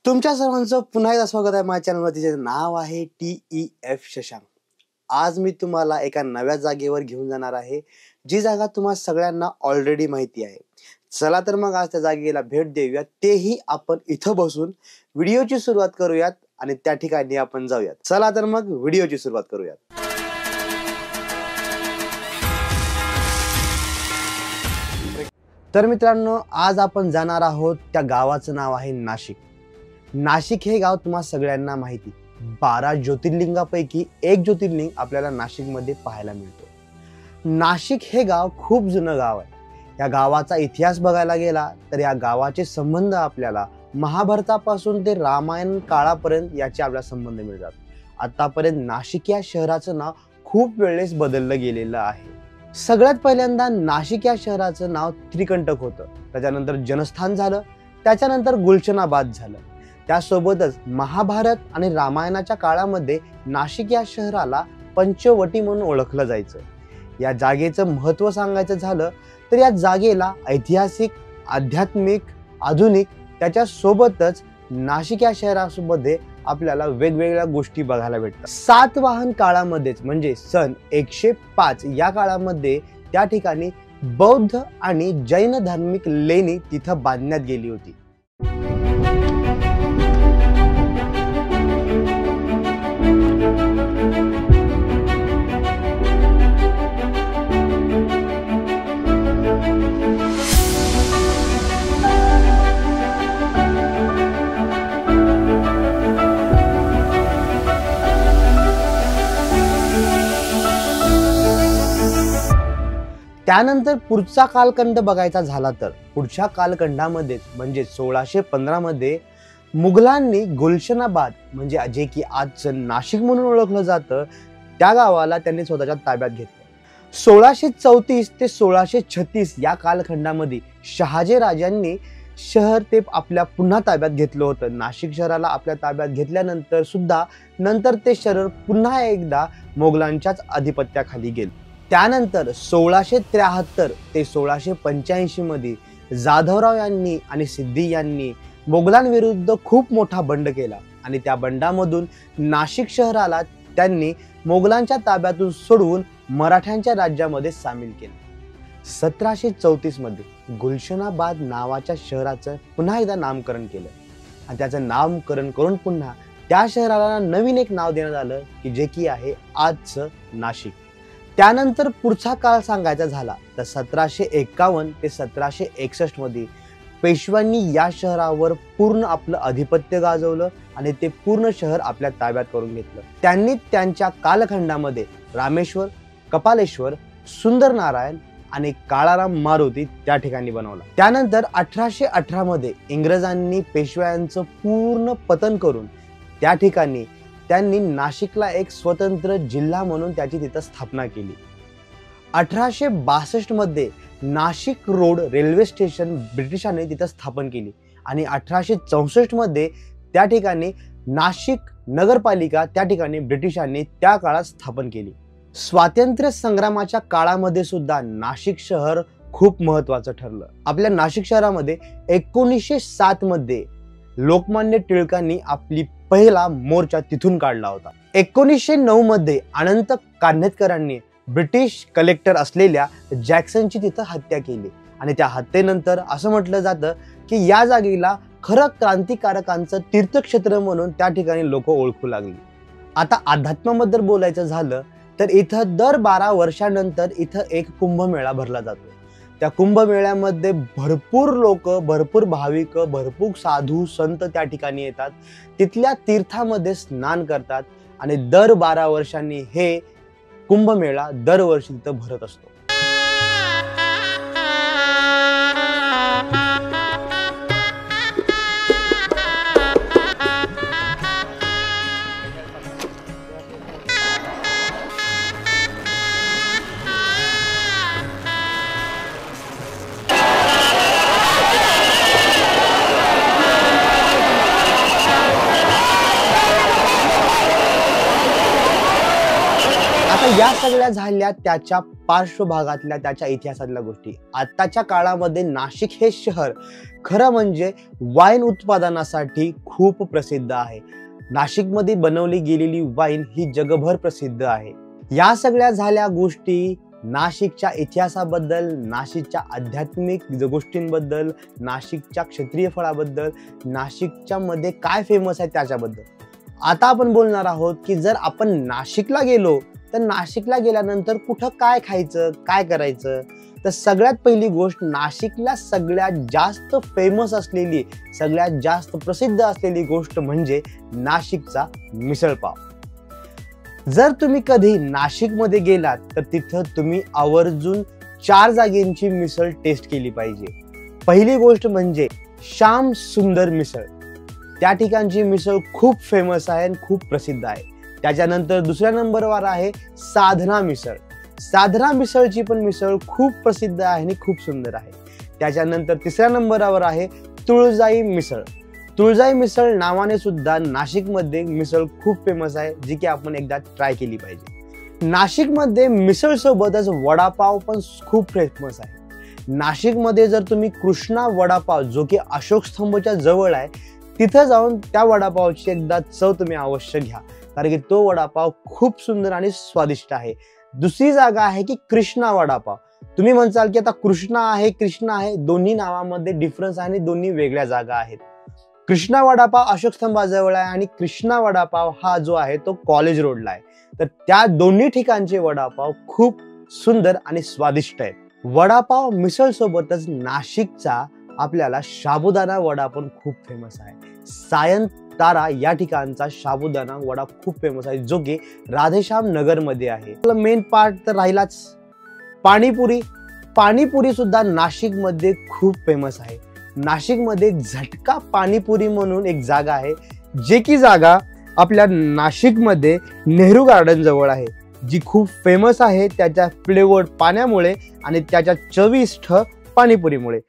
तुमच्या सर्वांचं पुन्हा एकदा स्वागत आहे माझ्या चॅनलवरती, ज्याचं नाव आहे TEF शशांक। आज मी तुम्हाला एका नव्या जागेवर घेऊन जाणार आहे, जी जागा तुम्हा सगळ्यांना ऑलरेडी माहिती आहे। चला तर मग आज त्या जागेला भेट देऊया, तेही आपण इथं बसून। व्हिडिओची सुरुवात करूयात आणि त्या ठिकाणी आपण जाऊयात। चला तर मग व्हिडिओची सुरुवात करूयात। तर मित्रांनो, आज आपण जाणार आहोत त्या गावाचं नाव आहे नाशिक। नाशिक हे गाव तुम्हा सगळ्यांना माहिती, 12 ज्योतिर्लिंगापैकी एक ज्योतिर्लिंग आपल्याला नाशिकमध्ये पाहायला मिळतो। नाशिक हे गाव खूप जुनं गाव आहे। या गावाचा इतिहास बघायला गेला तर या गावाचे संबंध आपल्याला महाभारतापासून ते रामायण काळापर्यंत याचे आपल्याला संबंध मिळतात। आतापर्यंत नाशिक या शहराचं नाव खूप वेळेस बदललं गेलेलं आहे। सगळ्यात पहिल्यांदा नाशिक या शहराचं नाव त्रिकंटक होतं, त्याच्यानंतर जनस्थान झालं, त्याच्यानंतर गुलशनाबाद झालं। त्यासोबतच महाभारत आणि रामायणाच्या काळामध्ये नाशिक या शहराला पंचवटी म्हणून ओळखलं जायचं। या जागेचं महत्त्व सांगायचं झालं तर या जागेला ऐतिहासिक, आध्यात्मिक, आधुनिक त्याच्या सोबतच नाशिक या शहरामध्ये आपल्याला वेगवेगळ्या गोष्टी बघायला भेटतात। सातवाहन काळामध्येच म्हणजे सन 105 या काळामध्ये त्या ठिकाणी बौद्ध आणि जैन धार्मिक लेणी तिथं बांधण्यात गेली होती। त्यानंतर पुढचा कालखंड बघायचा झाला तर पुढच्या कालखंडामध्ये म्हणजे 1615 मध्ये मुघलांनी गुलशनाबाद म्हणजे जे की आजचं नाशिक म्हणून ओळखलं जातं त्या गावाला त्यांनी स्वतःच्या ताब्यात घेतलं। 1634 ते 1636 या कालखंडामध्ये शहाजी राजांनी शहर ते आपल्या पुन्हा ताब्यात घेतलं होतं। नाशिक शहराला आपल्या ताब्यात घेतल्यानंतर सुद्धा नंतर ते शहर पुन्हा एकदा मोगलांच्याच अधिपत्याखाली गेलं। त्यानंतर 1673 ते 1685 मध्ये जाधवराव यांनी आणि सिद्दी यांनी मोगलांविरुद्ध खूप मोठा बंड केला आणि त्या बंडामधून नाशिक शहराला त्यांनी मोगलांच्या ताब्यातून सोडवून मराठ्यांच्या राज्यामध्ये सामील केले। 1734 मध्ये गुलशनाबाद नावाच्या शहराचं पुन्हा एकदा नामकरण केलं आणि त्याचं नामकरण करून पुन्हा त्या शहराला नवीन एक नाव देण्यात आलं की जे की आहे आजचं नाशिक। त्यानंतर पुढचा काळ सांगायचा झाला तर 1751 ते 1761 मध्ये पेशव्यांनी या शहरावर पूर्ण आपलं अधिपत्य गाजवलं आणि ते पूर्ण शहर आपल्या ताब्यात करून घेतलं। त्यांनी त्यांच्या कालखंडामध्ये रामेश्वर, कपालेश्वर, सुंदरनारायण आणि काळाराम मारुती त्या ठिकाणी बनवला। त्यानंतर 1818 मध्ये इंग्रजांनी पेशव्यांचं पूर्ण पतन करून त्या ठिकाणी त्यांनी नाशिकला एक स्वतंत्र जिल्हा म्हणून त्याची तिथं स्थापना केली। 1862 मध्ये नाशिक रोड रेल्वे स्टेशन ब्रिटिशांनी तिथं स्थापन केली आणि 1864 मध्ये त्या ठिकाणी नाशिक नगरपालिका त्या ठिकाणी ब्रिटिशांनी त्या काळात स्थापन केली। स्वातंत्र्य संग्रामाच्या काळामध्ये सुद्धा नाशिक शहर खूप महत्त्वाचं ठरलं। आपल्या नाशिक शहरामध्ये 1907 मध्ये लोकमान्य टिळकांनी आपली पहिला मोर्चा तिथून काढला होता। 1909 मध्ये अनंत कान्हेतकरांनी ब्रिटिश कलेक्टर असलेल्या जॅक्सनची तिथं हत्या केली आणि त्या हत्येनंतर असं म्हटलं जातं की या जागेला खरं क्रांतिकारकांचं तीर्थक्षेत्र म्हणून त्या ठिकाणी लोक ओळखू लागली। आता अध्यात्माबद्दल बोलायचं झालं तर इथं दर 12 वर्षानंतर इथं एक कुंभमेळा भरला जातो। त्या कुंभमेळ्यामध्ये भरपूर लोक, भरपूर भाविक, भरपूर साधू संत त्या ठिकाणी येतात, तिथल्या तीर्थामध्ये स्नान करतात आणि दर 12 वर्षांनी हे कुंभमेळा दरवर्षी तिथं भरत असतो। आता या सगळ्या झाल्या त्याच्या पार्श्वभागातल्या, त्याच्या इतिहासातल्या गोष्टी. आताच्या काळामध्ये नाशिक हे शहर खरं म्हणजे वाईन उत्पादनासाठी खूप प्रसिद्ध आहे. नाशिकमध्ये बनवली गेलेली वाईन ही जगभर प्रसिद्ध आहे. या सगळ्या झाल्या गोष्टी नाशिकच्या इतिहासाबद्दल, नाशिकच्या आध्यात्मिक गोष्टींबद्दल, नाशिकच्या क्षेत्रीय फळाबद्दल, नाशिकच्या मध्ये काय फेमस आहे त्याच्याबद्दल. आता आपण बोलणार आहोत की जर आपण नाशिकला गेलो तर नाशिकला गेल्यानंतर कुठं काय खायचं, काय करायचं. तर सगळ्यात पहिली गोष्ट, नाशिकला सगळ्यात जास्त फेमस असलेली, सगळ्यात जास्त प्रसिद्ध असलेली गोष्ट म्हणजे नाशिकचा मिसळपाव. जर तुम्ही कधी नाशिकमध्ये गेलात तर तिथं तुम्ही आवर्जून 4 जागेंची मिसळ टेस्ट केली पाहिजे. पहिली गोष्ट म्हणजे श्याम सुंदर मिसळ. त्या ठिकाणची मिसळ खूप फेमस आहे आणि खूप प्रसिद्ध आहे. त्याच्यानंतर दुसऱ्या नंबरवर आहे साधना मिसळ. साधना मिसळची पण मिसळ खूप प्रसिद्ध आहे आणि खूप सुंदर आहे. त्याच्यानंतर तिसऱ्या नंबरवर आहे तुळजाई मिसळ. तुळजाई मिसळ नावाने सुद्धा नाशिकमध्ये मिसळ खूप फेमस आहे, जी की आपण एकदा ट्राय केली पाहिजे. नाशिकमध्ये मिसळ सोबतच वडापाव पण खूप फेमस आहे. नाशिकमध्ये जर तुम्ही कृष्णा वडापाव, जो की अशोक स्तंभच्या जवळ आहे, तिथं जाऊन त्या वडापावची एकदा चव तुम्ही अवश्य घ्या, कारण की तो वडापाव खूप सुंदर आणि स्वादिष्ट आहे. दुसरी जागा आहे की कृष्णा वडापाव. तुम्ही म्हणसाल की आता कृष्णा आहे, दोन्ही नावामध्ये डिफरन्स आहे आणि दोन्ही वेगळ्या जागा आहेत. कृष्णा वडापाव अशोक स्तंभाजवळ आहे आणि कृष्णा वडापाव हा जो आहे तो कॉलेज रोडला आहे. तर त्या दोन्ही ठिकाणचे वडापाव खूप सुंदर आणि स्वादिष्ट आहेत. वडापाव मिसळ सोबतच नाशिकचा आपल्याला साबुदाणा वडा पण खूप फेमस आहे. सायंतारा या ठिकाणचा साबुदाणा वडा खूप फेमस आहे, जो की राधेश्याम नगर मध्ये आहे. मेन पार्ट तर राहिलाच पाणीपुरी. पाणीपुरी सुद्धा नाशिक मध्ये खूप फेमस आहे. नाशिकमध्ये झटका पाणीपुरी म्हणून एक जागा आहे, जे की जागा आपल्या नाशिकमध्ये नेहरू गार्डन जवळ आहे, जी खूप फेमस आहे त्याच्या फ्लेवर्ड पाण्यामुळे आणि त्याच्या चविष्ट पाणीपुरीमुळे.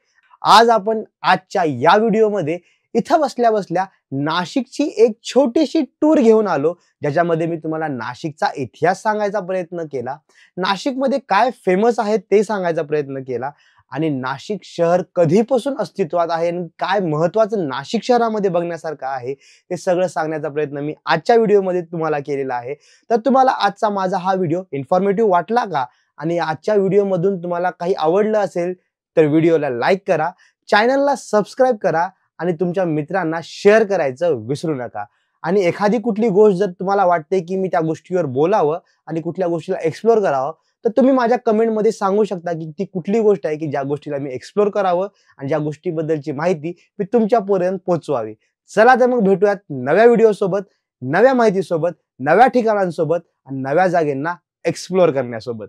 आज आपण आजच्या या व्हिडिओमध्ये इथं बसल्या बसल्या नाशिकची एक छोटीशी टूर घेऊन आलो, ज्याच्यामध्ये मी तुम्हाला नाशिकचा इतिहास सांगायचा प्रयत्न केला, नाशिकमध्ये काय फेमस आहे ते सांगायचा प्रयत्न केला आणि नाशिक शहर कधीपासून अस्तित्वात आहे आणि काय महत्त्वाचं नाशिक शहरामध्ये बघण्यासारखं आहे ते सगळं सांगण्याचा प्रयत्न मी आजच्या व्हिडिओमध्ये तुम्हाला केलेला आहे. तर तुम्हाला आजचा माझा हा व्हिडिओ इन्फॉर्मेटिव्ह वाटला का आणि आजच्या व्हिडिओमधून तुम्हाला काही आवडलं असेल तर व्हिडिओला लाईक करा, चॅनलला सबस्क्राईब करा आणि तुमच्या मित्रांना शेअर करायचं विसरू नका. आणि एखादी कुठली गोष्ट जर तुम्हाला वाटते की मी त्या गोष्टीवर बोलावं आणि कुठल्या गोष्टीला एक्सप्लोर करावं, तर तुम्ही माझ्या कमेंटमध्ये सांगू शकता की ती कुठली गोष्ट आहे की ज्या गोष्टीला मी एक्सप्लोर करावं आणि ज्या गोष्टीबद्दलची माहिती मी तुमच्यापर्यंत पोहोचवावी. चला तर मग भेटूयात नव्या व्हिडिओसोबत, नव्या माहितीसोबत, नव्या ठिकाणांसोबत आणि नव्या जागेंना एक्सप्लोर करण्यासोबत.